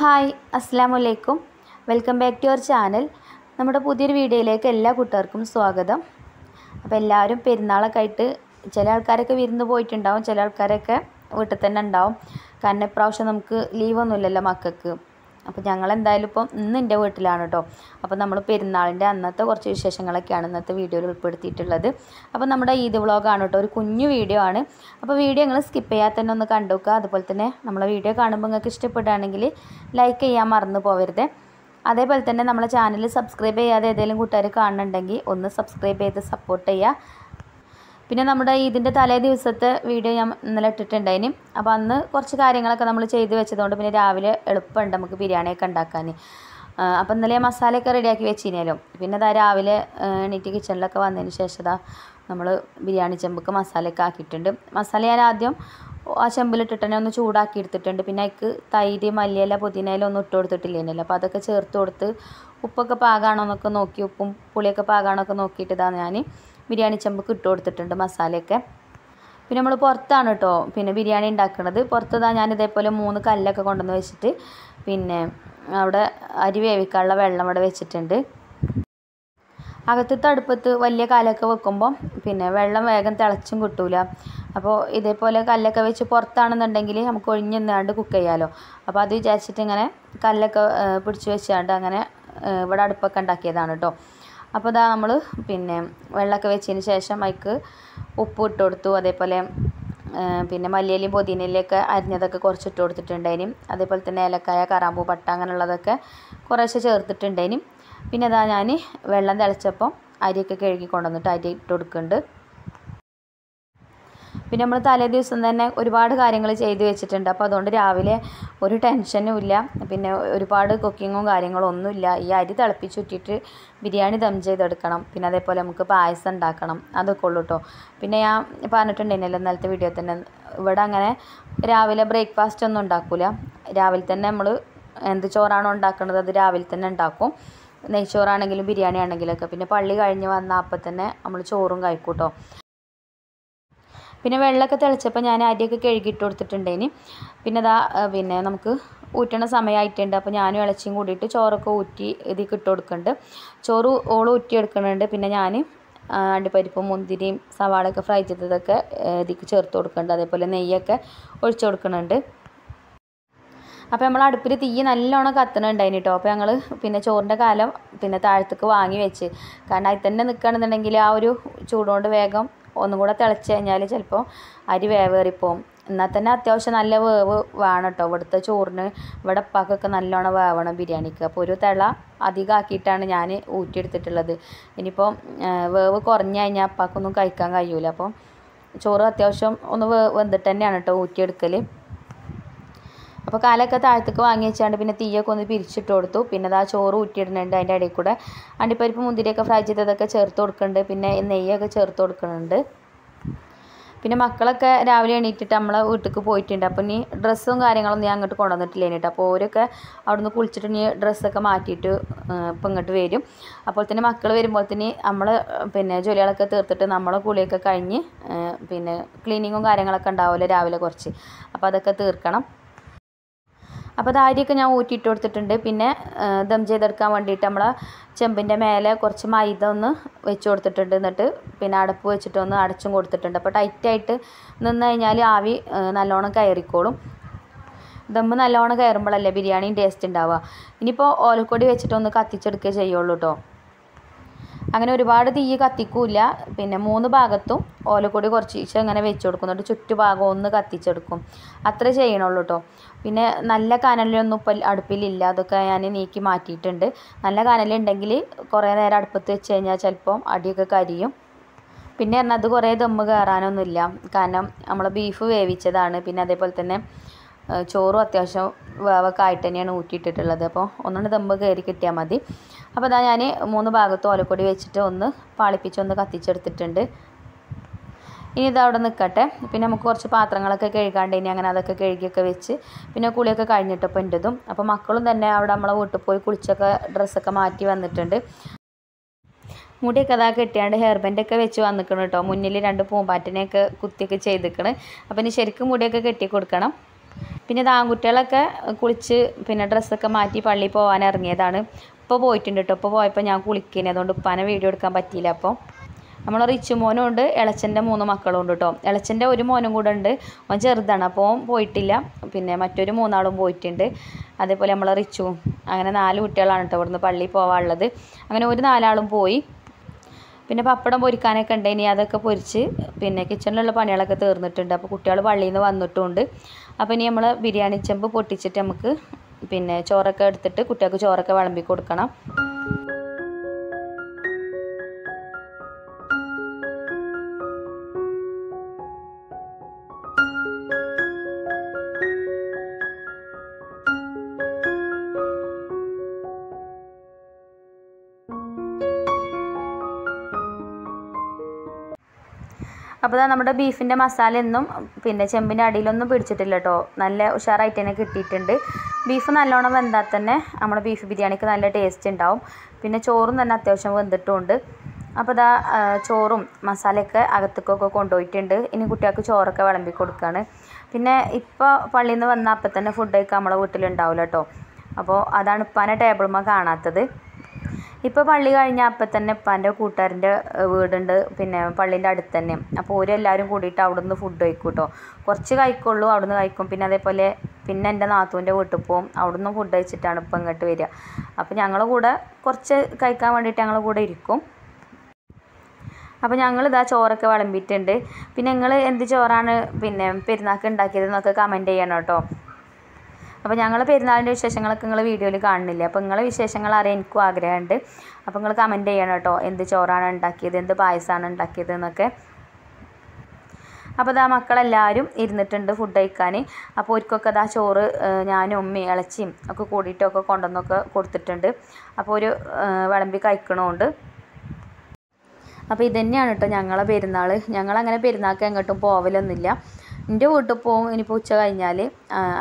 Hi അസ്സലാമലൈക്കും welcome back to our channel. നമ്മുടെ പുതിയൊരു വീഡിയോയിലേക്ക് എല്ലാ കൂട്ടുകാർക്കും സ്വാഗതം. അപ്പോൾ എല്ലാവരും പെരുന്നാളൊക്കെ ആയിട്ട് ചില ആൾക്കാരൊക്കെ വിരുന്ന് പോയിട്ടുണ്ടാവും, ചില ആൾക്കാരൊക്കെ വീട്ടിൽ തന്നെ ഉണ്ടാവും. കാരണം ഇപ്രാവശ്യം നമുക്ക് ലീവൊന്നുമില്ലല്ലോ മക്കൾക്ക്. അപ്പോൾ ഞങ്ങളെന്തായാലും ഇപ്പം ഇന്ന് എൻ്റെ വീട്ടിലാണ് കേട്ടോ. അപ്പോൾ നമ്മൾ പെരുന്നാളിൻ്റെ അന്നത്തെ കുറച്ച് വിശേഷങ്ങളൊക്കെയാണ് ഇന്നത്തെ വീഡിയോയിൽ ഉൾപ്പെടുത്തിയിട്ടുള്ളത്. അപ്പോൾ നമ്മുടെ ഈദ് വ്ളോഗാണ് കേട്ടോ, ഒരു കുഞ്ഞു വീഡിയോ ആണ്. അപ്പോൾ വീഡിയോ നിങ്ങൾ സ്കിപ്പ് ചെയ്യാതെ തന്നെ ഒന്ന് കണ്ടു നോക്കുക. അതുപോലെ തന്നെ നമ്മളെ വീഡിയോ കാണുമ്പോൾ നിങ്ങൾക്ക് ഇഷ്ടപ്പെടുകയാണെങ്കിൽ ലൈക്ക് ചെയ്യാൻ മറന്നു പോകരുത്. അതേപോലെ തന്നെ നമ്മളെ ചാനൽ സബ്സ്ക്രൈബ് ചെയ്യാതെ ഏതെങ്കിലും കൂട്ടുകാർ കാണുന്നുണ്ടെങ്കിൽ ഒന്ന് സബ്സ്ക്രൈബ് ചെയ്ത് സപ്പോർട്ട് ചെയ്യുക. പിന്നെ നമ്മുടെ ഇതിൻ്റെ തലേ ദിവസത്തെ വീഡിയോ ഞാൻ ഇന്നലെ ഇട്ടിട്ടുണ്ടായിന്. അപ്പോൾ അന്ന് കുറച്ച് കാര്യങ്ങളൊക്കെ നമ്മൾ ചെയ്ത് വെച്ചതുകൊണ്ട് പിന്നെ രാവിലെ എളുപ്പമുണ്ട് നമുക്ക് ബിരിയാണിയൊക്കെ ഉണ്ടാക്കാൻ. അപ്പോൾ ഇന്നലെ മസാലയൊക്കെ റെഡിയാക്കി വെച്ചിനല്ലോ. പിന്നെ അതാ രാവിലെ എണീറ്റ് കിച്ചണിലൊക്കെ വന്നതിന് ശേഷം നമ്മൾ ബിരിയാണി ചെമ്പൊക്കെ മസാലയൊക്കെ ആക്കിയിട്ടുണ്ട്. മസാല ഞാൻ ആദ്യം ആ ചെമ്പിലിട്ടിട്ട് തന്നെ ഒന്ന് ചൂടാക്കി എടുത്തിട്ടുണ്ട്. പിന്നെ അതിക്ക് തൈര്, മല്ലിയില, പുതിനയില ഒന്നും ഇട്ട് കൊടുത്തിട്ടില്ലേനല്ലോ. അപ്പോൾ അതൊക്കെ ചേർത്ത് കൊടുത്ത് ഉപ്പൊക്കെ പാകമാണോ എന്നൊക്കെ നോക്കി, ഉപ്പും പുളിയൊക്കെ പാകമാണോ ഒക്കെ നോക്കിയിട്ട് ഇതാണ് ഞാൻ ബിരിയാണി ചെമ്പൊക്കെ ഇട്ട് കൊടുത്തിട്ടുണ്ട് മസാലയൊക്കെ. പിന്നെ നമ്മൾ പുറത്താണ് കേട്ടോ പിന്നെ ബിരിയാണി ഉണ്ടാക്കുന്നത്. പുറത്ത് ഞാൻ ഇതേപോലെ 3 കല്ലൊക്കെ കൊണ്ടുവന്ന് വെച്ചിട്ട് പിന്നെ അവിടെ അരി വേവിക്കാനുള്ള വെള്ളം അവിടെ വെച്ചിട്ടുണ്ട്. അകത്തത്തെ അടുപ്പത്ത് വലിയ കല്ലൊക്കെ വെക്കുമ്പം പിന്നെ വെള്ളം വേഗം തിളച്ചും കിട്ടൂല. അപ്പോൾ ഇതേപോലെ കല്ലൊക്കെ വെച്ച് പുറത്താണെന്നുണ്ടെങ്കിൽ നമുക്ക് ഒഴിഞ്ഞെന്നാണ്ട് കുക്ക് ചെയ്യാമല്ലോ. അപ്പോൾ അത് വിചാരിച്ചിട്ട് ഇങ്ങനെ കല്ലൊക്കെ പിടിച്ച് വെച്ചാണ്ട് അങ്ങനെ ഇവിടെ അടുപ്പൊക്കെ ഉണ്ടാക്കിയതാണ് കേട്ടോ. അപ്പോൾ ഇതാ നമ്മൾ പിന്നെ വെള്ളമൊക്കെ വെച്ചതിന് ശേഷം അതിക്ക് ഉപ്പ് ഇട്ട് കൊടുത്തു. അതേപോലെ പിന്നെ മല്ലിയിലയും പുതിനയിലയൊക്കെ അരിഞ്ഞതൊക്കെ കുറച്ച് ഇട്ട് കൊടുത്തിട്ടുണ്ടായിനും. അതേപോലെ തന്നെ ഏലക്കായ, കറാമ്പൂ, പട്ട അങ്ങനെയുള്ളതൊക്കെ കുറേശ്ശെ ചേർത്തിട്ടുണ്ടായിനും. പിന്നെ അതാ ഞാൻ വെള്ളം തിളച്ചപ്പോൾ അരിയൊക്കെ കഴുകി കൊണ്ടുവന്നിട്ട് അരി ഇട്ട് കൊടുക്കുന്നുണ്ട്. പിന്നെ നമ്മൾ തലേ ദിവസം തന്നെ ഒരുപാട് കാര്യങ്ങൾ ചെയ്ത് വെച്ചിട്ടുണ്ട്. അപ്പോൾ അതുകൊണ്ട് രാവിലെ ഒരു ടെൻഷനും ഇല്ല, പിന്നെ ഒരുപാട് കുക്കിങ്ങും കാര്യങ്ങളും ഒന്നുമില്ല. ഈ അരി തിളപ്പിച്ചുറ്റിട്ട് ബിരിയാണി ദം ചെയ്തെടുക്കണം. പിന്നെ അതേപോലെ നമുക്ക് പായസം ഉണ്ടാക്കണം, അതൊക്കെ ഉള്ളൂ കേട്ടോ. പിന്നെ ഞാൻ പറഞ്ഞിട്ടുണ്ടായിരുന്നല്ലോ ഇന്നലത്തെ വീഡിയോ തന്നെ, ഇവിടെ അങ്ങനെ രാവിലെ ബ്രേക്ക്ഫാസ്റ്റ് ഒന്നും ഉണ്ടാക്കില്ല. രാവിലെ തന്നെ നമ്മൾ എന്ത് ചോറാണോ ഉണ്ടാക്കുന്നത് അത് രാവിലെ തന്നെ ഉണ്ടാക്കും. നെയ്ച്ചോറാണെങ്കിലും ബിരിയാണി ആണെങ്കിലൊക്കെ. പിന്നെ പള്ളി കഴിഞ്ഞ് വന്നാൽ അപ്പം തന്നെ നമ്മൾ ചോറും കഴിക്കും കേട്ടോ. പിന്നെ വെള്ളമൊക്കെ തിളച്ചപ്പോൾ ഞാൻ അരിയൊക്കെ കഴുകിയിട്ട് കൊടുത്തിട്ടുണ്ടേന്. പിന്നെ പിന്നെ നമുക്ക് ഊറ്റണ സമയമായിട്ടുണ്ട്. അപ്പോൾ ഞാനും ഇളച്ചിയും കൂടിയിട്ട് ചോറൊക്കെ ഊറ്റി ഇതിലേക്ക് ഇട്ട് കൊടുക്കുന്നുണ്ട്. ചോറ് ഊറ്റിയെടുക്കുന്നുണ്ട്. പിന്നെ ഞാൻ അണ്ടിപ്പരിപ്പും മുന്തിരിയും സവാളയൊക്കെ ഫ്രൈ ചെയ്തതൊക്കെ ഇതിലേക്ക് ചേർത്ത് കൊടുക്കുന്നുണ്ട്. അതേപോലെ നെയ്യൊക്കെ ഒഴിച്ചു കൊടുക്കുന്നുണ്ട്. അപ്പോൾ നമ്മൾ അടുപ്പിൽ തീ നല്ലോണം കത്തണുണ്ടായിന് കേട്ടോ. അപ്പോൾ ഞങ്ങൾ പിന്നെ ചോറിൻ്റെ കാലം പിന്നെ താഴത്തേക്ക് വാങ്ങി വെച്ച്, കാരണം അതിൽ തന്നെ നിൽക്കുകയാണെന്നുണ്ടെങ്കിൽ ആ ഒരു ചൂടുകൊണ്ട് വേഗം ഒന്നും കൂടെ തിളച്ച് കഴിഞ്ഞാൽ ചിലപ്പോൾ അരി വേവേറിപ്പോവും. എന്നാൽ തന്നെ അത്യാവശ്യം നല്ല വേവ് വേണം കേട്ടോ ഇവിടുത്തെ ചോറിന്. ഇവിടെ ഉപ്പാക്കൊക്കെ നല്ലോണം വേവണം ബിരിയാണിക്ക്. അപ്പോൾ ഒരു തിള അധികം ആക്കിയിട്ടാണ് ഞാൻ ഊറ്റിയെടുത്തിട്ടുള്ളത്. ഇനിയിപ്പോൾ വേവ് കുറഞ്ഞു കഴിഞ്ഞാൽ ഉപ്പാക്കൊന്നും കഴിക്കാൻ കഴിയൂല. അപ്പോൾ ചോറ് അത്യാവശ്യം ഒന്ന് വെന്തിട്ട് തന്നെയാണ് കേട്ടോ ഊറ്റിയെടുക്കൽ. അപ്പോൾ കാലൊക്കെ താഴത്തേക്ക് വാങ്ങി വെച്ചാണ്ട് പിന്നെ തീയൊക്കെ ഒന്ന് പിരിച്ചിട്ട് കൊടുത്തു. പിന്നെ ആ ചോറ് ഊറ്റിയിടുന്നുണ്ട്. അതിൻ്റെ ഇടയിൽ കൂടെ അണ്ടിപ്പരിപ്പ് മുന്തിരിയൊക്കെ ഫ്രൈ ചെയ്തതൊക്കെ ചേർത്ത് കൊടുക്കുന്നുണ്ട്. പിന്നെ നെയ്യൊക്കെ ചേർത്ത് കൊടുക്കുന്നുണ്ട്. പിന്നെ മക്കളൊക്കെ രാവിലെ എണീറ്റിട്ട് നമ്മളെ വീട്ടിലേക്ക് പോയിട്ടുണ്ട്. അപ്പോൾ ഇനി ഡ്രസ്സും കാര്യങ്ങളൊന്നും ഞാൻ അങ്ങോട്ട് കൊണ്ടുവന്നിട്ടില്ല കേട്ടോ. അപ്പോൾ ഓരൊക്കെ അവിടെ നിന്ന് കുളിച്ചിട്ട് ഇനി ഡ്രസ്സൊക്കെ മാറ്റിയിട്ട് ഇപ്പം ഇങ്ങോട്ട് വരും. അപ്പോൾ തന്നെ മക്കൾ വരുമ്പോൾ തന്നെ നമ്മൾ പിന്നെ ജോലികളൊക്കെ തീർത്തിട്ട് നമ്മളെ കുളിയൊക്കെ കഴിഞ്ഞ് പിന്നെ ക്ലീനിങ്ങും കാര്യങ്ങളൊക്കെ ഉണ്ടാവുമല്ലോ രാവിലെ കുറച്ച്, അപ്പോൾ അതൊക്കെ തീർക്കണം. അപ്പോൾ അത് അരിയൊക്കെ ഞാൻ ഊറ്റിയിട്ട് കൊടുത്തിട്ടുണ്ട്. പിന്നെ ദം ചെയ്തെടുക്കാൻ വേണ്ടിയിട്ട് നമ്മൾ ചെമ്പിൻ്റെ മേലെ കുറച്ച് മൈദ ഒന്ന് വെച്ച് കൊടുത്തിട്ടുണ്ട്. എന്നിട്ട് പിന്നെ അടപ്പ് വെച്ചിട്ട് ഒന്ന് അടച്ചും കൊടുത്തിട്ടുണ്ട്. അപ്പോൾ ടൈറ്റായിട്ട് നിന്ന് കഴിഞ്ഞാൽ ആവി നല്ലോണം കയറിക്കോളും. ദമ്മ് നല്ലോണം കയറുമ്പോഴല്ലേ ബിരിയാണിയും ടേസ്റ്റ് ഉണ്ടാവുക. ഇനിയിപ്പോൾ ഓലക്കൊടി വെച്ചിട്ടൊന്ന് കത്തിച്ചെടുക്കുകയേ ചെയ്യുള്ളൂ കേട്ടോ. അങ്ങനെ ഒരുപാട് തീ കത്തിക്കൂല. പിന്നെ 3 ഭാഗത്തും ഓലക്കൊടി കുറച്ച് ഇങ്ങനെ വെച്ച് കൊടുക്കുന്നുണ്ട്. ചുറ്റുഭാഗം ഒന്ന് കത്തിച്ചെടുക്കും, അത്രേ ചെയ്യണുള്ളൂ കേട്ടോ. പിന്നെ നല്ല കനലൊന്നും ഇപ്പം അടുപ്പിലില്ല, അതൊക്കെ ഞാൻ നീക്കി മാറ്റിയിട്ടുണ്ട്. നല്ല കനലുണ്ടെങ്കിൽ കുറേ നേരം അടുപ്പത്ത് വെച്ച് കഴിഞ്ഞാൽ ചിലപ്പം അടിയൊക്കെ കരിയും. പിന്നെ പറഞ്ഞാൽ അത് കുറേ ദമ്മ് കയറാനൊന്നുമില്ല, കാരണം നമ്മൾ ബീഫ് വേവിച്ചതാണ്. പിന്നെ അതേപോലെ തന്നെ ചോറും അത്യാവശ്യം വേവൊക്കെ ആയിട്ട് തന്നെയാണ് ഊറ്റിയിട്ടിട്ടുള്ളത്. അപ്പോൾ ഒന്നുകൊണ്ട് ദമ്മ് കയറി കിട്ടിയാൽ മതി. അപ്പോൾ അതാ ഞാൻ 3 ഭാഗത്തും ഓലക്കൊടി വെച്ചിട്ട് ഒന്ന് പാളിപ്പിച്ചൊന്ന് കത്തിച്ചെടുത്തിട്ടുണ്ട്. ഇനി ഇതവിടെ നിൽക്കട്ടെ. പിന്നെ നമുക്ക് കുറച്ച് പാത്രങ്ങളൊക്കെ കഴുകാണ്ട് ഇനി അങ്ങനെ അതൊക്കെ കഴുകിയൊക്കെ വെച്ച് പിന്നെ കുളിയൊക്കെ കഴിഞ്ഞിട്ടപ്പോൾ എൻ്റെതും. അപ്പോൾ മക്കളും തന്നെ അവിടെ നമ്മളെ വീട്ടിൽ പോയി കുളിച്ചൊക്കെ ഡ്രസ്സൊക്കെ മാറ്റി വന്നിട്ടുണ്ട്. മുടിയൊക്കെ അതാ കെട്ടിയാണ്ട് ഹെയർ ബാൻഡൊക്കെ വെച്ച് വന്നിക്കണം കേട്ടോ. മുന്നിൽ 2 പൂമ്പാറ്റിനെയൊക്കെ കുത്തിയൊക്കെ ചെയ്തിക്കണം. അപ്പോൾ ഇനി ശരിക്കും മുടിയൊക്കെ കെട്ടി കൊടുക്കണം. പിന്നെ ഇത് ആൺകുട്ടികളൊക്കെ കുളിച്ച് പിന്നെ ഡ്രസ്സൊക്കെ മാറ്റി പള്ളിയിൽ പോകാൻ ഇറങ്ങിയതാണ്. ഇപ്പോൾ പോയിട്ടുണ്ട് കേട്ടോ. ഇപ്പോൾ പോയപ്പോൾ ഞാൻ കുളിക്കേനെ, അതുകൊണ്ട് ഉപ്പാനെ വീഡിയോ എടുക്കാൻ പറ്റിയില്ല. അപ്പോൾ നമ്മൾ റിച്ചു മോനും ഉണ്ട്, ഇളച്ചൻ്റെ 3 മക്കളും ഉണ്ട് കേട്ടോ. ഇളച്ചൻ്റെ ഒരു മോനും കൂടെ ഉണ്ട്, അവൻ ചെറുതാണ്, അപ്പോൾ അവൻ പോയിട്ടില്ല. പിന്നെ മറ്റൊരു 3 ആളും പോയിട്ടുണ്ട്. അതേപോലെ നമ്മൾ റിച്ചുവും. അങ്ങനെ 4 കുട്ടികളാണ് കേട്ടോ ഇവിടുന്ന് പള്ളിയിൽ പോകാനുള്ളത്. അങ്ങനെ ഒരു 4 ആളും പോയി. പിന്നെ പപ്പടം പൊരിക്കാനൊക്കെ ഉണ്ട്, ഇനി അതൊക്കെ പൊരിച്ച് പിന്നെ കിച്ചണിലുള്ള പണികളൊക്കെ തീർന്നിട്ടുണ്ട്. അപ്പോൾ കുട്ടികൾ പള്ളിയിൽ നിന്ന് വന്നിട്ടുണ്ട്. അപ്പോൾ ഇനി നമ്മൾ ബിരിയാണി ചെമ്പ് പൊട്ടിച്ചിട്ട് നമുക്ക് പിന്നെ ചോറൊക്കെ എടുത്തിട്ട് കുട്ടികൾക്ക് ചോറൊക്കെ വിളമ്പി കൊടുക്കണം. അപ്പോൾ നമ്മുടെ ബീഫിൻ്റെ മസാല ഒന്നും പിന്നെ ചെമ്പിൻ്റെ അടിയിലൊന്നും പിടിച്ചിട്ടില്ല കേട്ടോ. നല്ല ഉഷാറായിട്ട് തന്നെ കിട്ടിയിട്ടുണ്ട്. ബീഫ് നല്ലോണം വെന്താൽ തന്നെ നമ്മുടെ ബീഫ് ബിരിയാണിക്ക് നല്ല ടേസ്റ്റ് ഉണ്ടാവും. പിന്നെ ചോറും തന്നെ അത്യാവശ്യം വെന്തിട്ടുമുണ്ട്. അപ്പോൾ ഇതാ ചോറും മസാലയൊക്കെ അകത്തേക്കൊക്കെ കൊണ്ടുപോയിട്ടുണ്ട്. ഇനി കുട്ടികൾക്ക് ചോറൊക്കെ വിളമ്പി കൊടുക്കുകയാണ്. പിന്നെ ഇപ്പോൾ പള്ളിയിൽ നിന്ന് വന്നാൽ അപ്പം തന്നെ ഫുഡ് കഴിക്കാൻ നമ്മളെ വീട്ടിലുണ്ടാവില്ല കേട്ടോ. അപ്പോൾ അതാണ് ഉപ്പാനെ ടേബിളുമ്മ കാണാത്തത്. ഇപ്പോൾ പള്ളി കഴിഞ്ഞാൽ അപ്പം തന്നെ ഉപ്പാൻ്റെ കൂട്ടുകാരൻ്റെ വീടുണ്ട് പിന്നെ പള്ളീൻ്റെ അടുത്ത് തന്നെ. അപ്പോൾ ഓരെല്ലാവരും കൂടിയിട്ട് അവിടെ നിന്ന് ഫുഡ് കഴിക്കും കേട്ടോ. കുറച്ച് കഴിക്കുള്ളൂ, അവിടെ നിന്ന് കഴിക്കും. പിന്നെ അതേപോലെ പിന്നെ എൻ്റെ നാത്തൂൻ്റെ വീട്ടിൽ പോവും, അവിടെ നിന്നും ഫുഡ് കഴിച്ചിട്ടാണ് ഇപ്പം ഇങ്ങോട്ട് വരിക. അപ്പോൾ ഞങ്ങൾ കൂടെ കുറച്ച് കഴിക്കാൻ വേണ്ടിയിട്ട് ഞങ്ങൾ കൂടെ ഇരിക്കും. അപ്പോൾ ഞങ്ങളിതാ ചോറൊക്കെ വിളമ്പിയിട്ടുണ്ട്. പിന്നെ നിങ്ങൾ എന്ത് ചോറാണ് പിന്നെ പെരുന്നാൾക്ക് ഉണ്ടാക്കിയതെന്നൊക്കെ കമൻറ്റ് ചെയ്യണം കേട്ടോ. അപ്പോൾ ഞങ്ങൾ പെരുന്നാളിൻ്റെ വിശേഷങ്ങളൊക്കെ നിങ്ങൾ വീഡിയോയിൽ കാണുന്നില്ല. അപ്പോൾ നിങ്ങളെ വിശേഷങ്ങൾ അറിയാൻ എനിക്കും ആഗ്രഹമുണ്ട്. അപ്പോൾ നിങ്ങൾ കമൻറ്റ് ചെയ്യണം കേട്ടോ, എന്ത് ചോറാണ് ഉണ്ടാക്കിയത്, എന്ത് പായസമാണ് ഉണ്ടാക്കിയത് എന്നൊക്കെ. അപ്പോൾ ഇതാ മക്കളെല്ലാവരും ഇരുന്നിട്ടുണ്ട് ഫുഡ് കഴിക്കാൻ. അപ്പോൾ ഒരിക്കൊക്കെ ഇതാ ചോറ് ഞാനും ഉമ്മയും ഇളച്ചിയും ഒക്കെ കൂടിയിട്ടൊക്കെ കൊണ്ടുവന്നൊക്കെ കൊടുത്തിട്ടുണ്ട്. അപ്പോൾ ഒരു വിളമ്പി കഴിക്കണമുണ്ട്. അപ്പോൾ ഇതുതന്നെയാണ് കേട്ടോ ഞങ്ങളെ പെരുന്നാൾ. ഞങ്ങളങ്ങനെ പെരുന്നാൾക്ക് എങ്ങോട്ടും പോവലൊന്നുമില്ല. എൻ്റെ വീട്ടിൽ പോവും ഇനിയിപ്പോൾ ഉച്ച കഴിഞ്ഞാൽ.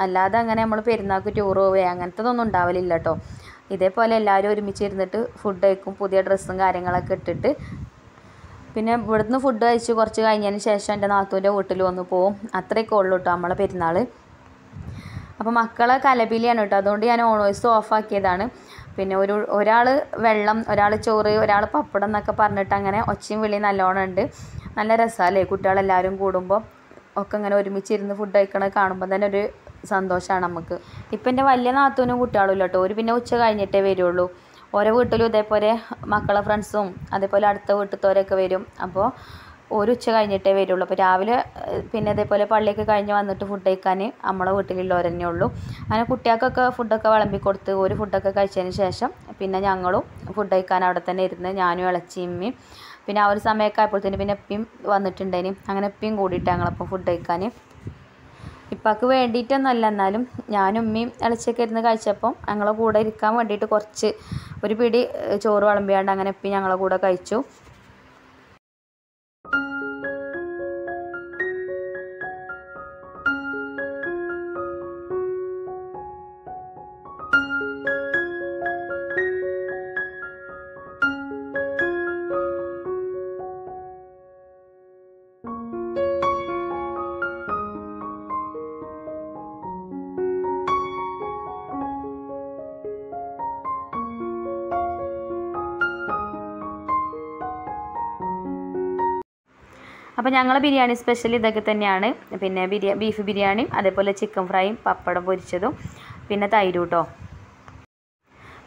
അല്ലാതെ അങ്ങനെ നമ്മൾ പെരുന്നാൾക്ക് ടൂർ പോവുക അങ്ങനത്തതൊന്നും ഉണ്ടാവലില്ല കേട്ടോ. ഇതേപോലെ എല്ലാവരും ഒരുമിച്ചിരുന്നിട്ട് ഫുഡ് കഴിക്കും, പുതിയ ഡ്രസ്സും കാര്യങ്ങളൊക്കെ ഇട്ടിട്ട്. പിന്നെ ഇവിടുന്ന് ഫുഡ് കഴിച്ച് കുറച്ച് കഴിഞ്ഞതിന് ശേഷം എൻ്റെ നാത്തൂൻ്റെ വീട്ടിൽ വന്ന് പോവും. അത്രയൊക്കെ ഉള്ളൂ കേട്ടോ നമ്മളെ പെരുന്നാൾ. അപ്പോൾ മക്കളെ കലപിലിയാണ് കേട്ടോ, അതുകൊണ്ട് ഞാൻ ഓൺ വോയിസ് ഓഫാക്കിയതാണ്. പിന്നെ ഒരാൾ വെള്ളം, ഒരാൾ ചോറ്, ഒരാൾ പപ്പടം എന്നൊക്കെ പറഞ്ഞിട്ട് അങ്ങനെ ഒച്ചയും വിളിയും നല്ലോണം ഉണ്ട്. നല്ല രസമല്ലേ കുട്ടികളെല്ലാവരും കൂടുമ്പോൾ ഒക്കെ ഇങ്ങനെ ഒരുമിച്ചിരുന്ന് ഫുഡ് കഴിക്കണത് കാണുമ്പോൾ തന്നെ ഒരു സന്തോഷമാണ് നമുക്ക്. ഇപ്പം എൻ്റെ വലിയ നാത്തൂനും കുട്ടികളും ഇല്ല കേട്ടോ. ഒരു പിന്നെ ഉച്ച കഴിഞ്ഞിട്ടേ വരുള്ളൂ. ഓരോ വീട്ടിലും ഇതേപോലെ മക്കളെ ഫ്രണ്ട്സും അതേപോലെ അടുത്ത വീട്ടിലത്തോരൊക്കെ വരും. അപ്പോൾ ഒരു ഉച്ച കഴിഞ്ഞിട്ടേ വരുള്ളൂ. അപ്പോൾ രാവിലെ പിന്നെ ഇതേപോലെ പള്ളിയൊക്കെ കഴിഞ്ഞ് വന്നിട്ട് ഫുഡ് കഴിക്കാൻ നമ്മളെ വീട്ടിലുള്ളവർ തന്നെ ഉള്ളൂ. അങ്ങനെ കുട്ടികൾക്കൊക്കെ ഫുഡൊക്കെ വിളമ്പി കൊടുത്ത് ഒരു ഫുഡൊക്കെ കഴിച്ചതിന് ശേഷം പിന്നെ ഞങ്ങളും ഫുഡ് കഴിക്കാൻ അവിടെ തന്നെ ഇരുന്ന് ഞാനും ഇളച്ചിയമ്മയും. പിന്നെ ആ ഒരു സമയമൊക്കെ ആയപ്പോഴത്തേന് പിന്നെ എപ്പിയും വന്നിട്ടുണ്ടേനും. അങ്ങനെ എപ്പിയും കൂടിയിട്ട് ഞങ്ങളപ്പം ഫുഡ് കഴിക്കാൻ. ഇപ്പാക്ക് വേണ്ടിയിട്ടൊന്നുമല്ല, എന്നാലും ഞാനും ഉമ്മയും ഇളച്ചിയൊക്കെ ഇരുന്ന് കഴിച്ചപ്പം ഞങ്ങളെ കൂടെ ഇരിക്കാൻ വേണ്ടിയിട്ട് കുറച്ച് ഒരു പിടി ചോറ് വിളമ്പിയാണ്ട് അങ്ങനെ എപ്പി ഞങ്ങളെ കൂടെ കഴിച്ചു. അപ്പോൾ ഞങ്ങളെ ബിരിയാണി സ്പെഷ്യൽ ഇതൊക്കെ തന്നെയാണ്. പിന്നെ ബീഫ് ബിരിയാണിയും അതേപോലെ ചിക്കൻ ഫ്രൈയും പപ്പടം പൊരിച്ചതും പിന്നെ തൈരും കേട്ടോ.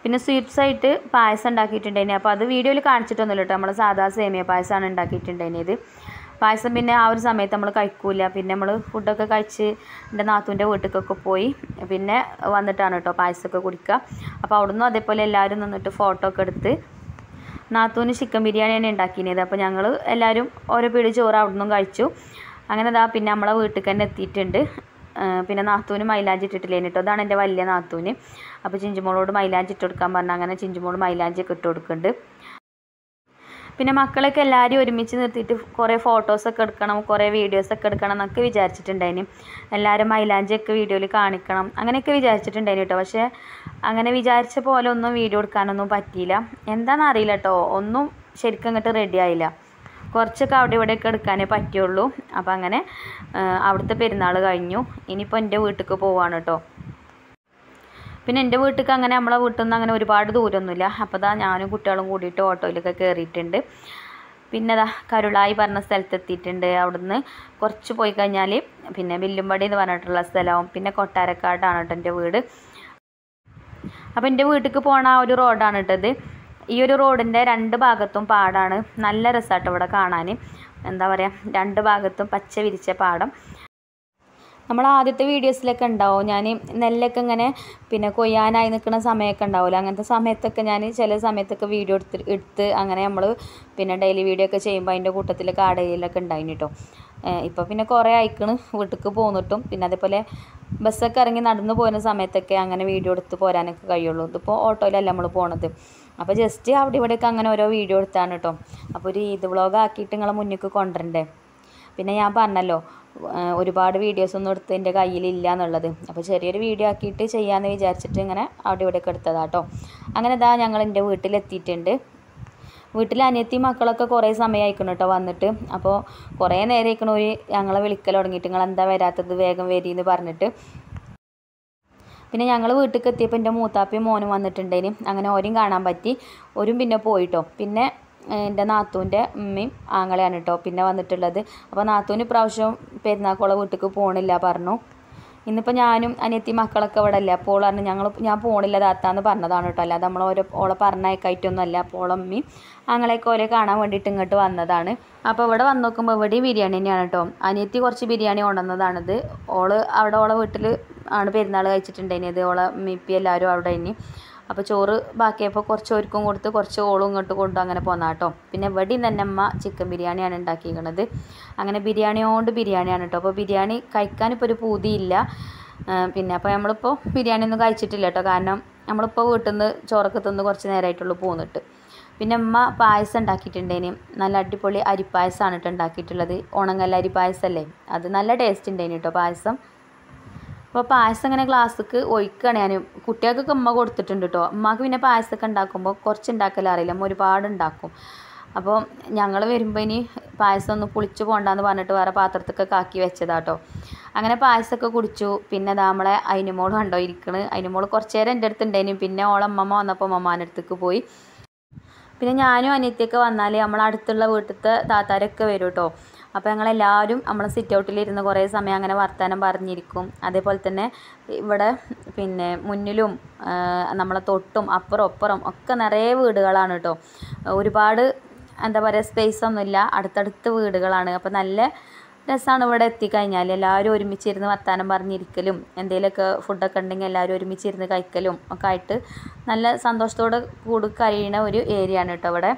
പിന്നെ സ്വീറ്റ്സായിട്ട് പായസം ഉണ്ടാക്കിയിട്ടുണ്ടായിന്. അപ്പോൾ അത് വീഡിയോയിൽ കാണിച്ചിട്ടൊന്നുമില്ല കേട്ടോ. നമ്മൾ സാധാ സേമിയ പായസമാണ് ഉണ്ടാക്കിയിട്ടുണ്ടായിരുന്നത്. പായസം പിന്നെ ആ ഒരു സമയത്ത് നമ്മൾ കഴിക്കൂല. പിന്നെ നമ്മൾ ഫുഡൊക്കെ കഴിച്ച് എൻ്റെ നാത്തൂൻ്റെ വീട്ടിലേക്കൊക്കെ പോയി പിന്നെ വന്നിട്ടാണ് കേട്ടോ പായസമൊക്കെ കുടിക്കുക. അപ്പോൾ അവിടുന്ന് അതേപോലെ എല്ലാവരും നിന്നിട്ട് ഫോട്ടോ ഒക്കെ എടുത്ത്. നാത്തൂന് ചിക്കൻ ബിരിയാണി തന്നെ ഉണ്ടാക്കിയത്. അപ്പോൾ ഞങ്ങൾ എല്ലാവരും ഓരോ പിടി ചോറ് അവിടെ നിന്നും കഴിച്ചു. അങ്ങനെ ഇതാ പിന്നെ നമ്മളെ വീട്ടിൽ തന്നെ എത്തിയിട്ടുണ്ട്. പിന്നെ നാത്തൂന് മൈലാഞ്ചി ഇട്ടിട്ടില്ലേന് കേട്ടോ. അതാണ് എൻ്റെ വലിയ നാത്തൂന്. അപ്പോൾ ചിഞ്ചുമോളോട് മൈലാഞ്ചി ഇട്ട് കൊടുക്കാൻ പറഞ്ഞാൽ അങ്ങനെ ചിഞ്ചുമോൾ മൈലാഞ്ചിയൊക്കെ ഇട്ട് കൊടുക്കുന്നുണ്ട്. പിന്നെ മക്കളൊക്കെ എല്ലാവരും ഒരുമിച്ച് നിർത്തിയിട്ട് കുറേ ഫോട്ടോസൊക്കെ എടുക്കണം, കുറേ വീഡിയോസൊക്കെ എടുക്കണം എന്നൊക്കെ വിചാരിച്ചിട്ടുണ്ടായിന്. എല്ലാവരും മൈലാഞ്ചിയൊക്കെ വീഡിയോയിൽ കാണിക്കണം അങ്ങനെയൊക്കെ വിചാരിച്ചിട്ടുണ്ടായിന് കേട്ടോ. പക്ഷേ അങ്ങനെ വിചാരിച്ച പോലെ ഒന്നും വീഡിയോ എടുക്കാനൊന്നും പറ്റിയില്ല. എന്താണെന്ന് അറിയില്ല കേട്ടോ, ഒന്നും ശരിക്കും അങ്ങോട്ട് റെഡി ആയില്ല. കുറച്ചൊക്കെ അവിടെ ഇവിടെയൊക്കെ എടുക്കാനേ പറ്റുള്ളൂ. അപ്പോൾ അങ്ങനെ അവിടുത്തെ പെരുന്നാൾ കഴിഞ്ഞു. ഇനിയിപ്പോൾ എൻ്റെ വീട്ടിലേക്ക് പോവാണ് കേട്ടോ. പിന്നെ എൻ്റെ വീട്ടിലേക്ക് അങ്ങനെ നമ്മളെ വീട്ടിൽ നിന്ന് അങ്ങനെ ഒരുപാട് ദൂരമൊന്നുമില്ല. അപ്പോൾ ഞാനും കുട്ടികളും കൂടിയിട്ട് ഓട്ടോയിലൊക്കെ കയറിയിട്ടുണ്ട്. പിന്നെ കരുളായി പറഞ്ഞ സ്ഥലത്തെത്തിയിട്ടുണ്ട്. അവിടുന്ന് കുറച്ച് പോയി കഴിഞ്ഞാൽ പിന്നെ വില്ലുംപടി എന്ന് പറഞ്ഞിട്ടുള്ള സ്ഥലവും പിന്നെ കൊട്ടാരക്കാടാണ് കേട്ടോ എൻ്റെ വീട്. അപ്പോൾ എൻ്റെ വീട്ടിലേക്ക് പോണ ആ ഒരു റോഡാണ് കേട്ടത്. ഈ ഒരു റോഡിൻ്റെ 2 ഭാഗത്തും പാടാണ്. നല്ല രസമാട്ടോ ഇവിടെ കാണാൻ. എന്താ പറയുക, 2 ഭാഗത്തും പച്ച വിരിച്ച പാടം. നമ്മൾ ആദ്യത്തെ വീഡിയോസിലൊക്കെ ഉണ്ടാവും ഞാൻ നെല്ലൊക്കെ ഇങ്ങനെ പിന്നെ കൊയ്യാനായി നിൽക്കുന്ന സമയമൊക്കെ ഉണ്ടാവില്ല. അങ്ങനത്തെ സമയത്തൊക്കെ ഞാൻ ചില സമയത്തൊക്കെ വീഡിയോ എടുത്ത് അങ്ങനെ നമ്മൾ പിന്നെ ഡെയിലി വീഡിയോ ഒക്കെ ചെയ്യുമ്പോൾ അതിൻ്റെ കൂട്ടത്തിൽ കാടയിലൊക്കെ ഉണ്ടായിന് കേട്ടോ. ഇപ്പോൾ പിന്നെ കുറേ അയക്കണ് വീട്ടിലേക്ക് പോന്നിട്ടും. പിന്നെ അതേപോലെ ബസ്സൊക്കെ ഇറങ്ങി നടന്നു പോകുന്ന സമയത്തൊക്കെ അങ്ങനെ വീഡിയോ എടുത്ത് പോരാനൊക്കെ കഴിയുള്ളൂ. ഇതിപ്പോൾ ഓട്ടോയിലല്ല നമ്മൾ പോണത്. അപ്പോൾ ജസ്റ്റ് അവിടെ ഇവിടെയൊക്കെ അങ്ങനെ ഓരോ വീഡിയോ എടുത്താണ് കേട്ടോ. അപ്പോൾ ഒരു ഈദ് വ്ളോഗ് ആക്കിയിട്ട് നിങ്ങളെ മുന്നിലേക്ക് കൊണ്ടുവരണ്ടേ. പിന്നെ ഞാൻ പറഞ്ഞല്ലോ ഒരുപാട് വീഡിയോസൊന്നും എടുത്ത് എൻ്റെ കയ്യിലില്ല എന്നുള്ളത്. അപ്പോൾ ചെറിയൊരു വീഡിയോ ആക്കിയിട്ട് ചെയ്യാമെന്ന് വിചാരിച്ചിട്ട് ഇങ്ങനെ അവിടെ ഇവിടെയൊക്കെ എടുത്തതാട്ടോ. അങ്ങനെ ഞങ്ങൾ എൻ്റെ വീട്ടിലെത്തിയിട്ടുണ്ട്. വീട്ടിൽ അനിയത്തി മക്കളൊക്കെ കുറേ സമയമായിക്കണം കേട്ടോ വന്നിട്ട്. അപ്പോൾ കുറേ നേരം ഞങ്ങളെ വിളിക്കൽ തുടങ്ങിയിട്ട് നിങ്ങൾ എന്താ വരാത്തത്, വേഗം വരീന്ന് പറഞ്ഞിട്ട്. പിന്നെ ഞങ്ങൾ വീട്ടിലേക്ക് എത്തിയപ്പോൾ എൻ്റെ മൂത്താപ്പയും മോനും വന്നിട്ടുണ്ടേന്. അങ്ങനെ ഓരും കാണാൻ പറ്റി. ഓരും പിന്നെ പോയിട്ടോ. പിന്നെ എൻ്റെ നാത്തൂൻ്റെ ഉമ്മയും ആങ്ങളെയാണ് കേട്ടോ പിന്നെ വന്നിട്ടുള്ളത്. അപ്പോൾ നാത്തൂന് ഇപ്രാവശ്യം പെരുന്നാക്കോളെ വീട്ടിലേക്ക് പോകണില്ല പറഞ്ഞു. ഇന്നിപ്പോൾ ഞാനും അനിയത്തി മക്കളൊക്കെ ഇവിടെ അല്ലേ. അപ്പോൾ പറഞ്ഞു ഞാൻ പോകണില്ല താത്താന്ന് പറഞ്ഞതാണ് കേട്ടോ. അല്ലാതെ നമ്മൾ ഓളെ പറഞ്ഞയക്കായിട്ടൊന്നും അല്ല. അപ്പോൾ ഓളമ്മയും ആങ്ങളെയൊക്കെ ഓരോ കാണാൻ വേണ്ടിയിട്ട് ഇങ്ങോട്ട് വന്നതാണ്. അപ്പോൾ ഇവിടെ വന്ന് നോക്കുമ്പോൾ ഇവിടെയും ബിരിയാണി തന്നെയാണ് കേട്ടോ. അനിയത്തി കുറച്ച് ബിരിയാണി കൊണ്ടുവന്നതാണിത്. ഓളെ വീട്ടിൽ ആണ് പെരുന്നാൾ കഴിച്ചിട്ടുണ്ടായിന്. ഓളെ മിപ്പി എല്ലാവരും അവിടെ ഇനി. അപ്പോൾ ചോറ് ബാക്കിയപ്പോൾ കുറച്ച് ഒരുക്കും കൊടുത്ത് കുറച്ച് ഓളും ഇങ്ങോട്ട് കൊണ്ടു അങ്ങനെ പോന്നാ കേട്ടോ. പിന്നെ ഇവിടെയും തന്നെ അമ്മ ചിക്കൻ ബിരിയാണിയാണ് ഉണ്ടാക്കിയിരിക്കുന്നത്. അങ്ങനെ ബിരിയാണിയാണ് കേട്ടോ. അപ്പോൾ ബിരിയാണി കഴിക്കാനിപ്പോൾ ഒരു പൂതിയില്ല. പിന്നെ അപ്പോൾ നമ്മളിപ്പോൾ ബിരിയാണി ഒന്നും കഴിച്ചിട്ടില്ല കേട്ടോ. കാരണം നമ്മളിപ്പോൾ വീട്ടിൽ നിന്ന് ചോറൊക്കെ തിന്ന് കുറച്ച് നേരമായിട്ടുള്ളൂ പോന്നിട്ട്. പിന്നെ അമ്മ പായസം ഉണ്ടാക്കിയിട്ടുണ്ടേന്. നല്ല അടിപൊളി അരിപ്പായസമാണ് കേട്ടോ ഉണ്ടാക്കിയിട്ടുള്ളത്. ഉണങ്ങൽ അരിപ്പായസമല്ലേ, അത് നല്ല ടേസ്റ്റ് ഉണ്ടായിന് കേട്ടോ പായസം. അപ്പോൾ പായസം ഇങ്ങനെ ഗ്ലാസ്സിക്ക് ഒഴിക്കുകയാണ് ഞാൻ. കുട്ടികൾക്കൊക്കെ അമ്മ കൊടുത്തിട്ടുണ്ട് കേട്ടോ. അമ്മക്ക് പിന്നെ പായസമൊക്കെ ഉണ്ടാക്കുമ്പോൾ കുറച്ച് ഉണ്ടാക്കലറിയില്ല, അമ്മ ഒരുപാട് ഉണ്ടാക്കും. അപ്പോൾ ഞങ്ങൾ വരുമ്പോൾ ഇനി പായസം ഒന്ന് പുളിച്ച് പോകണ്ടെന്ന് പറഞ്ഞിട്ട് വേറെ പാത്രത്തൊക്കെ ആക്കി വെച്ചതാട്ടോ. അങ്ങനെ പായസമൊക്കെ കുടിച്ചു. പിന്നെ നമ്മളെ അതിനുമോൾ കണ്ടോ ഇരിക്കണ്. അതിനുമോൾ കുറച്ച് നേരം എൻ്റെ അടുത്ത് ഉണ്ടായിരുന്നു. പിന്നെ ഓളമ്മമ്മ വന്നപ്പോൾ അമ്മമാൻ്റെ അടുത്തേക്ക് പോയി. പിന്നെ ഞാനും അനിയത്തിയൊക്കെ വന്നാൽ നമ്മളടുത്തുള്ള വീട്ടിലത്തെ താത്താരൊക്കെ വരും കേട്ടോ. അപ്പോൾ ഞങ്ങളെല്ലാവരും നമ്മളെ സിറ്റ് ഔട്ടിലിരുന്ന് കുറേ സമയം അങ്ങനെ വർത്തമാനം പറഞ്ഞിരിക്കും. അതേപോലെ തന്നെ ഇവിടെ പിന്നെ മുന്നിലും നമ്മളെ തൊട്ടും അപ്പുറം ഒക്കെ നിറയെ വീടുകളാണ് കേട്ടോ. ഒരുപാട് എന്താ പറയുക സ്പേസ് ഒന്നുമില്ല, അടുത്തടുത്ത് വീടുകളാണ്. അപ്പോൾ നല്ല രസമാണ് ഇവിടെ എത്തിക്കഴിഞ്ഞാൽ. എല്ലാവരും ഒരുമിച്ചിരുന്ന് വർത്തമാനം പറഞ്ഞിരിക്കലും എന്തെങ്കിലുമൊക്കെ ഫുഡൊക്കെ ഉണ്ടെങ്കിൽ എല്ലാവരും ഒരുമിച്ചിരുന്ന് കഴിക്കലും ഒക്കെ ആയിട്ട് നല്ല സന്തോഷത്തോടെ കൂടി കഴിയുന്ന ഒരു ഏരിയ ആണ് കേട്ടോ ഇവിടെ.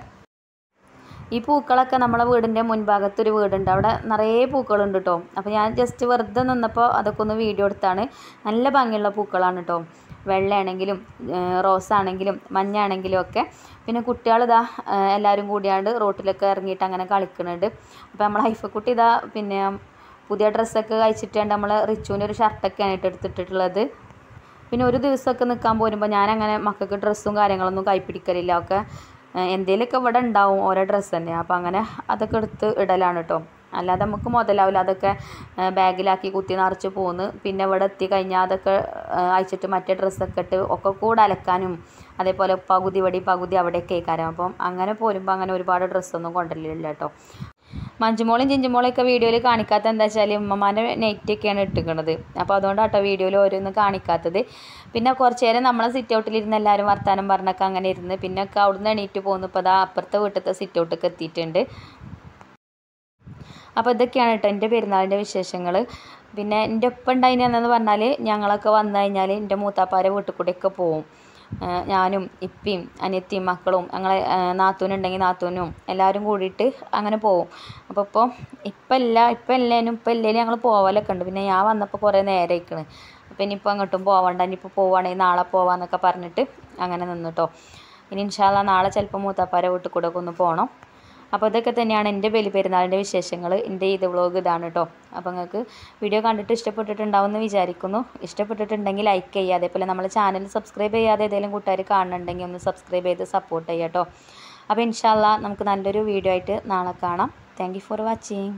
ഈ പൂക്കളൊക്കെ നമ്മളെ വീടിൻ്റെ മുൻഭാഗത്തൊരു വീടുണ്ട്, അവിടെ നിറയെ പൂക്കളുണ്ട് കേട്ടോ. അപ്പോൾ ഞാൻ ജസ്റ്റ് വെറുതെ നിന്നപ്പോൾ അതൊക്കെ ഒന്ന് വീഡിയോ എടുത്താണ്. നല്ല ഭംഗിയുള്ള പൂക്കളാണ് കേട്ടോ. വെള്ളയാണെങ്കിലും റോസാണെങ്കിലും മഞ്ഞാണെങ്കിലും ഒക്കെ. പിന്നെ കുട്ടികൾ എല്ലാവരും കൂടിയാണ്ട് റോട്ടിലൊക്കെ ഇറങ്ങിയിട്ട് അങ്ങനെ കളിക്കുന്നുണ്ട്. അപ്പോൾ നമ്മളെ ഹൈഫക്കുട്ടി പിന്നെ പുതിയ ഡ്രസ്സൊക്കെ കഴിച്ചിട്ടുണ്ട്. നമ്മൾ റിച്ചുവിൻ്റെ ഒരു ഷർട്ടൊക്കെയാണ് എടുത്തിട്ടുള്ളത്. പിന്നെ ഒരു ദിവസമൊക്കെ നിൽക്കാൻ പോരുമ്പോൾ ഞാനങ്ങനെ മക്കൾക്ക് ഡ്രസ്സും കാര്യങ്ങളൊന്നും കൈപ്പിടിക്കലില്ല. ഒക്കെ എന്തെങ്കിലുമൊക്കെ ഇവിടെ ഉണ്ടാവും ഓരോ ഡ്രസ്സ് തന്നെ. അപ്പോൾ അങ്ങനെ അതൊക്കെ എടുത്ത് ഇടലാണ് കേട്ടോ. അല്ലാതെ നമുക്ക് മുതലാവില്ല. അതൊക്കെ ബാഗിലാക്കി കുത്തി നിറച്ച് പോന്ന് പിന്നെ ഇവിടെ എത്തി കഴിഞ്ഞാൽ അതൊക്കെ അയച്ചിട്ട് മറ്റേ ഡ്രസ്സൊക്കെ ഇട്ട് ഒക്കെ കൂടെ അലക്കാനും അതേപോലെ പകുതി അവിടെയൊക്കെ ആയിക്കാരം. അപ്പം അങ്ങനെ പോരുമ്പോൾ അങ്ങനെ ഒരുപാട് ഡ്രസ്സൊന്നും കൊണ്ടുവരില്ല കേട്ടോ. മഞ്ജുമോളും ചിഞ്ചുമോളൊക്കെ വീഡിയോയിൽ കാണിക്കാത്ത എന്താ വെച്ചാൽ ഉമ്മമാൻ്റെ നെറ്റൊക്കെയാണ് ഇട്ടിക്കണത്. അപ്പോൾ അതുകൊണ്ടാട്ടോ വീഡിയോയിൽ ഓരോന്നും കാണിക്കാത്തത്. പിന്നെ കുറച്ച് നേരം നമ്മളെ സിറ്റ് ഔട്ടിലിരുന്ന് എല്ലാവരും വർത്താനം പറഞ്ഞൊക്കെ അങ്ങനെ ഇരുന്ന് പിന്നെ ഒക്കെ അവിടുന്ന് എണീറ്റ് പോകുന്നു. ഇപ്പോൾ അപ്പുറത്തെ വീട്ടിലത്തെ സിറ്റ് ഔട്ടൊക്കെ എത്തിയിട്ടുണ്ട്. അപ്പോൾ ഇതൊക്കെയാണ് കേട്ടോ എൻ്റെ പെരുന്നാളിൻ്റെ വിശേഷങ്ങൾ. പിന്നെ എൻ്റെ ഒപ്പം ഉണ്ടായിനെന്ന് പറഞ്ഞാൽ ഞങ്ങളൊക്കെ വന്നു കഴിഞ്ഞാൽ എൻ്റെ മൂത്താപ്പാരെ വീട്ടിൽ കൂടെയൊക്കെ പോവും. ഞാനും ഇപ്പിയും അനിയത്തിയും മക്കളും ഞങ്ങളെ നാത്തൂനുണ്ടെങ്കിൽ നാത്തൂനും എല്ലാവരും കൂടിയിട്ട് അങ്ങനെ പോവും. അപ്പോൾ ഇപ്പം ഇല്ലേലും ഞങ്ങൾ പോവലൊക്കെ ഉണ്ട്. പിന്നെ ഞാൻ വന്നപ്പോൾ കുറേ നേരം ആയിക്കണ്. അപ്പോൾ ഇനിയിപ്പോൾ അങ്ങോട്ടും പോവണ്ട, ഇനിയിപ്പോൾ പോവുകയാണെങ്കിൽ നാളെ പോവാമെന്നൊക്കെ പറഞ്ഞിട്ട് അങ്ങനെ നിന്നിട്ടോ. ഇനി ഇൻഷാ അല്ലാഹ് നാളെ ചിലപ്പോൾ മൂത്താപ്പാരെ വീട്ടിൽ കൂടെ ഒക്കെ ഒന്ന് പോകണം. അപ്പോൾ ഇതൊക്കെ തന്നെയാണ് എൻ്റെ പെരുന്നാളിൻ്റെ വിശേഷങ്ങൾ. എൻ്റെ ഈദ് വ്ളോഗ് ഇതാണ് കേട്ടോ. അപ്പോൾ നിങ്ങൾക്ക് വീഡിയോ കണ്ടിട്ട് ഇഷ്ടപ്പെട്ടിട്ടുണ്ടാവുമെന്ന് വിചാരിക്കുന്നു. ഇഷ്ടപ്പെട്ടിട്ടുണ്ടെങ്കിൽ ലൈക്ക് ചെയ്യുക. അതേപോലെ നമ്മൾ ചാനൽ സബ്സ്ക്രൈബ് ചെയ്യാതെ ഏതെങ്കിലും കൂട്ടുകാർ കാണുന്നുണ്ടെങ്കിൽ ഒന്ന് സബ്സ്ക്രൈബ് ചെയ്ത് സപ്പോർട്ട് ചെയ്യുക കേട്ടോ. അപ്പോൾ ഇൻഷാ അല്ലാഹ് നമുക്ക് നല്ലൊരു വീഡിയോ ആയിട്ട് നാളെ കാണാം. Thank you for watching.